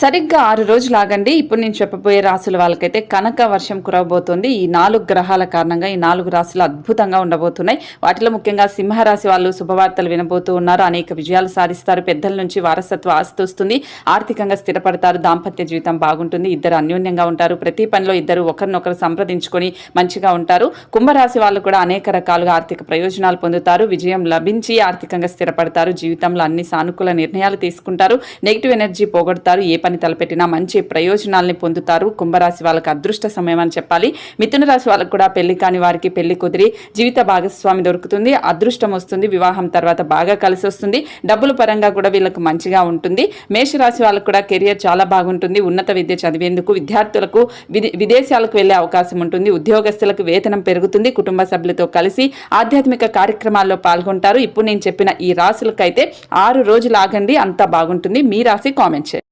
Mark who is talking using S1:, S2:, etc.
S1: సరిగ్గా 6 రోజులు ఆగండి. ఇప్పుడు నేను చెప్పబోయే రాసుల వాళ్ళకైతే కనక వర్షం కురవబోతోంది. ఈ 4 గ్రహాల కారణంగా ఈ 4 రాశులు అద్భుతంగా ఉండబోతున్నాయి. వాటిలో ముఖ్యంగా సింహరాశి వాళ్ళు శుభవార్తలు వినబోతూ ఉన్నారు. అనేక విజయాలు సాధిస్తారు. పెద్దల నుంచి వారసత్వ ఆస్తి వస్తుంది. ఆర్థికంగా స్థిరపడతారు. దాంపత్య జీవితం బాగుంటుంది. ఇద్దరు అన్యోన్యంగా ఉంటారు. ప్రతి పనిలో ఇద్దరు ఒకరినొకరు సంప్రదించుకొని మంచిగా ఉంటారు. కుంభరాశి వాళ్ళు కూడా అనేక రకాలుగా ఆర్థిక ప్రయోజనాలు పొందుతారు. విజయం లభించి ఆర్థికంగా స్థిరపడతారు. జీవితంలో అన్ని సానుకూల నిర్ణయాలు తీసుకుంటారు. Negative energy పోగొడతారు. ఏ పని తలపెట్టినా మంచి ప్రయోజనాల్ని పొందుతారు. కుంభరాశి వాళ్ళకి అదృష్ట సమయం అని చెప్పాలి. మిథున రాశి వాళ్ళకు కూడా పెళ్లి కాని వారికి పెళ్లి కుదిరి జీవిత భాగస్వామి దొరుకుతుంది. అదృష్టం వస్తుంది. వివాహం తర్వాత బాగా కలిసి వస్తుంది. డబ్బుల పరంగా కూడా వీళ్ళకు మంచిగా ఉంటుంది. మేషరాశి వాళ్ళకు కూడా కెరియర్ చాలా బాగుంటుంది. ఉన్నత విద్య చదివేందుకు విద్యార్థులకు విదేశాలకు వెళ్లే అవకాశం ఉంటుంది. ఉద్యోగస్తులకు వేతనం పెరుగుతుంది. కుటుంబ సభ్యులతో కలిసి ఆధ్యాత్మిక కార్యక్రమాల్లో పాల్గొంటారు. ఇప్పుడు నేను చెప్పిన ఈ రాశులకైతే 6 రోజులు ఆగండి, అంతా బాగుంటుంది. మీ రాశి కామెంట్ చేయండి.